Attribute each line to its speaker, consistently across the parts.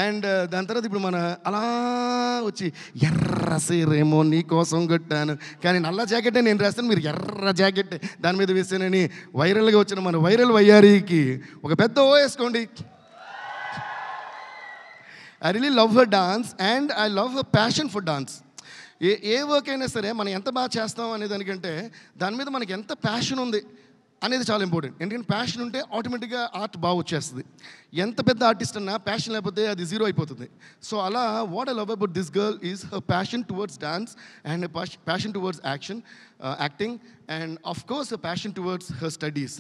Speaker 1: And దాని తర్వాత ఇప్పుడు మన అలా వచ్చి ఎర్ర సీరేమో నీ కోసం కొట్టాను, కానీ నల్ల జాకెటే నేను రాస్తాను, మీరు ఎర్ర జాకెట్ దాని మీద వేసానని వైరల్గా వచ్చిన మన వైరల్ వయ్యారికి ఒక పెద్ద ఓ వేసుకోండి. I really love her dance and I love her passion for dance. A work అయినా సరే మనం ఎంత బాగా చేస్తాం అనే దానికంటే దాని మీద మనకి ఎంత ప్యాషన్ ఉంది అనేది చాలా ఇంపార్టెంట్. ఎందుకంటే ప్యాషన్ ఉంటే ఆటోమేటిక్గా ఆర్ట్ బాగా వచ్చేస్తుంది. ఎంత పెద్ద ఆర్టిస్ట్ అన్నా ప్యాషన్ లేకపోతే అది జీరో అయిపోతుంది. సో అలా what I love about this girl is her passion towards dance and passion towards acting and of course passion towards her studies.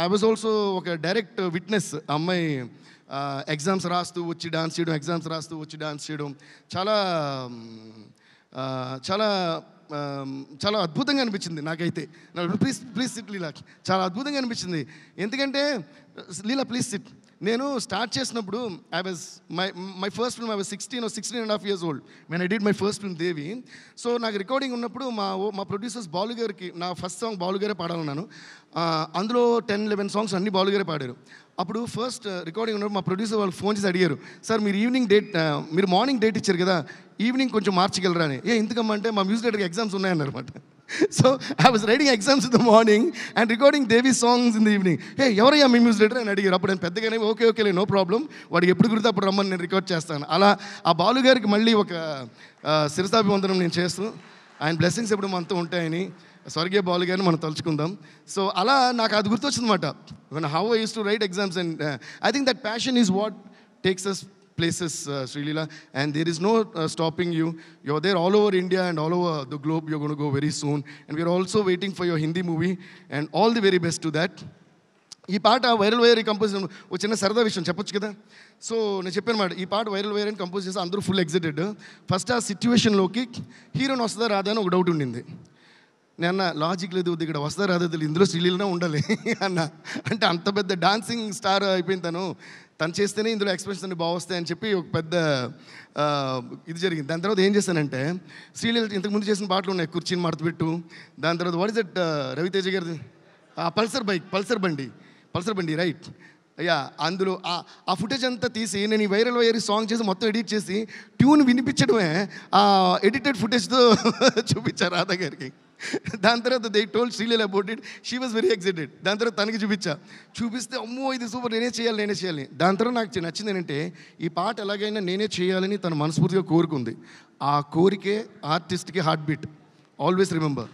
Speaker 1: I was also ఒక డైరెక్ట్ విట్నెస్. అమ్మాయి exams రాస్తూ వచ్చి dance చేయడం, exams రాస్తూ వచ్చి dance చేయడం చాలా చాలా చాలా అద్భుతంగా అనిపించింది నాకైతే. ప్లీజ్ సిట్ లీలా, చాలా అద్భుతంగా అనిపించింది. ఎందుకంటే లీలా ప్లీజ్ సిట్. నేను స్టార్ట్ చేసినప్పుడు my first film I was 16.5 years old when I did my first film Devi. So నాకు రికార్డింగ్ ఉన్నప్పుడు మా ప్రొడ్యూసర్స్ బాలు గారికి నా ఫస్ట్ సాంగ్ బాలు గారే పాడాలన్నాను. అందులో 10-11 సాంగ్స్ అన్ని బాలు గారే పాడారు. అప్పుడు ఫస్ట్ రికార్డింగ్ ఉన్నప్పుడు మా ప్రొడ్యూసర్ వాళ్ళు ఫోన్ చేసి అడిగారు, సార్ మీరు మార్నింగ్ డేట్ ఇచ్చారు కదా, ఈవినింగ్ కొంచెం మార్చగలరా అని. ఎందుకమ్మంటే మా మ్యూజిక్ డైరెక్టర్కి ఎగ్జామ్స్ ఉన్నాయన్నమాట. So I was writing exams in the morning and recording Devi songs in the evening. ఎవరయ్యా మీ మ్యూజిక్ డైరెక్టర్ అని అడిగారు. అప్పుడు నేను పెద్దగానే ఓకే నో ప్రాబ్లం, వాడికి ఎప్పుడు కుడితే అప్పుడు రమ్మని నేను రికార్డ్ చేస్తాను. అలా ఆ బాలు గారికి మళ్ళీ ఒక శిరసాభివందనం నేను చేస్తూ, ఆయన బ్లెస్సింగ్స్ ఎప్పుడు మనతో ఉంటాయని స్వర్గీయ బాలు గారిని మనం తలుచుకుందాం. సో అలా నాకు అది గుర్తొచ్చిందన్నమాట. How I used to write exams and I think that passion is what takes us places, Srilila, and there is no stopping you. You're there all over India and all over the globe. You're going to go very soon, and we're also waiting for your Hindi movie, and all the very best to that. ఈ పాట viral wire compose ఒక చిన్న సరదా విషయం చెప్పొచ్చు కదా. So నేను చెప్పాను మాట, ఈ పాట వైరల్ వైర్ అని కంపోజ్ చేస్తే అందరూ ఫుల్ ఎగ్జైటెడ్. ఫస్ట్ ఆ సిచ్యువేషన్లోకి హీరోని వస్తుందా రాదా అని ఒక డౌట్ ఉండింది. నేను లాజిక్ లేదు, ఇక్కడ వస్తా రాదో తెలియదు, ఇందులో శ్రీలీలనే ఉండాలి అన్న. అంటే అంత పెద్ద డాన్సింగ్ స్టార్ అయిపోయింది తను చేస్తేనే ఇందులో ఎక్స్ప్రెషన్స్ అన్ని బాగా వస్తాయని చెప్పి ఒక పెద్ద ఇది జరిగింది. దాని తర్వాత ఏం చేశానంటే, శ్రీలీల ఇంతకుముందు చేసిన పాటలు ఉన్నాయి, కుర్చీని మడతపెట్టు, దాని తర్వాత వాట్ ఇస్ దట్ రవితేజ గారిది పల్సర్ బండి రైట్ అయ్యా. అందులో ఆ ఫుటేజ్ అంతా తీసి నేను ఈ వైరల్ వైర్ సాంగ్ చేసి మొత్తం ఎడిట్ చేసి ట్యూన్ వినిపించడమే ఆ ఎడిటెడ్ ఫుటేజ్తో చూపించారు రాధా గారికి. దాని తర్వాత they told Sreeleela about it, she was very excited. దాని తర్వాత తనకి చూపిస్తే అమ్మో ఇది సూపర్, నేనే చేయాలి. దాని తర్వాత నాకు నచ్చింది ఏంటంటే, ఈ పాట ఎలాగైనా నేనే చేయాలని తను మనస్ఫూర్తిగా కోరుకుంది. ఆ కోరికే ఆర్టిస్ట్కి హార్ట్ బీట్. ఆల్వేస్ రిమెంబర్,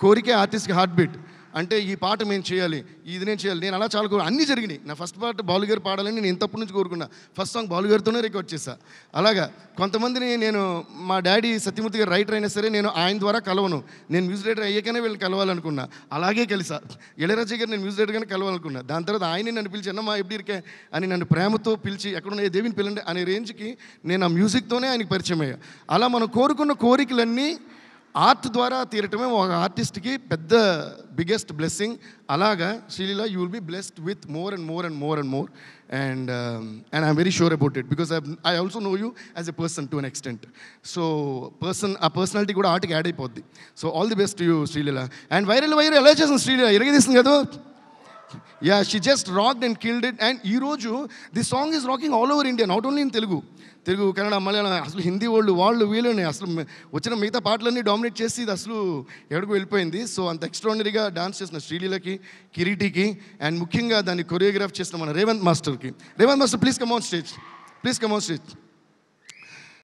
Speaker 1: కోరికే ఆర్టిస్ట్కి హార్ట్ బీట్. అంటే ఈ పాట మేము చేయాలి, ఇది నేను చేయాలి. నేను అలా చాలా అన్నీ జరిగినాయి. నా ఫస్ట్ పాట బాలు గారు పాడాలని నేను ఇంతప్పటి నుంచి కోరుకున్నా. ఫస్ట్ సాంగ్ బాలు గారితోనే రికార్డ్ చేశా. అలాగా కొంతమందిని నేను, మా డాడీ సత్యమూర్తి గారు రైటర్ అయినా సరే నేను ఆయన ద్వారా కలవను, నేను మ్యూజిక్ డైరెక్టర్ అయ్యాకనే వీళ్ళని కలవాలనుకున్నా. అలాగే కలిసా. ఇళయరాజా గారు నేను మ్యూజిక్ డైరెక్టర్గానే కలవాలనుకున్నా. దాని తర్వాత ఆయనే నన్ను పిలిచి అన్నమ్మా ఎప్పుడు ఇరికే అని నన్ను ప్రేమతో పిలిచి ఎక్కడున్న దేవిని పిల్లండి అనే రేంజ్కి నేను ఆ మ్యూజిక్తోనే ఆయనకి పరిచయం అయ్యా. అలా మనం కోరుకున్న కోరికలన్నీ ఆర్ట్ ద్వారా తీరటమే ఒక ఆర్టిస్ట్కి పెద్ద బిగ్గెస్ట్ బ్లెస్సింగ్. అలాగా Sreeleela, you will be blessed with more and more and I'm very sure about it because I also know you as a person to an extent. So ఆ personality కూడా ఆర్ట్కి యాడ్ అయిపోద్ది. So all the best to you Sreeleela. And viral ఎలా చేస్తుంది శ్రీలీల, ఇరగదీస్తుంది కదా. Yeah, she just rocked and killed it. And ఈరోజు the song is rocking all over India, not only in Telugu, Kannada, Malayalam, అసలు హిందీ వాళ్ళు వీళ్ళని అసలు వచ్చిన మిగతా పాటలన్నీ డామినేట్ చేసి ఇది అసలు ఎక్కడికి వెళ్ళిపోయింది. సో అంత ఎక్స్ట్రాడినరీగా డాన్స్ చేసిన శ్రీలీలకి, కిరీటికి, అండ్ ముఖ్యంగా దాన్ని కొరియోగ్రాఫ్ చేసిన మన Revanth master, please come on stage.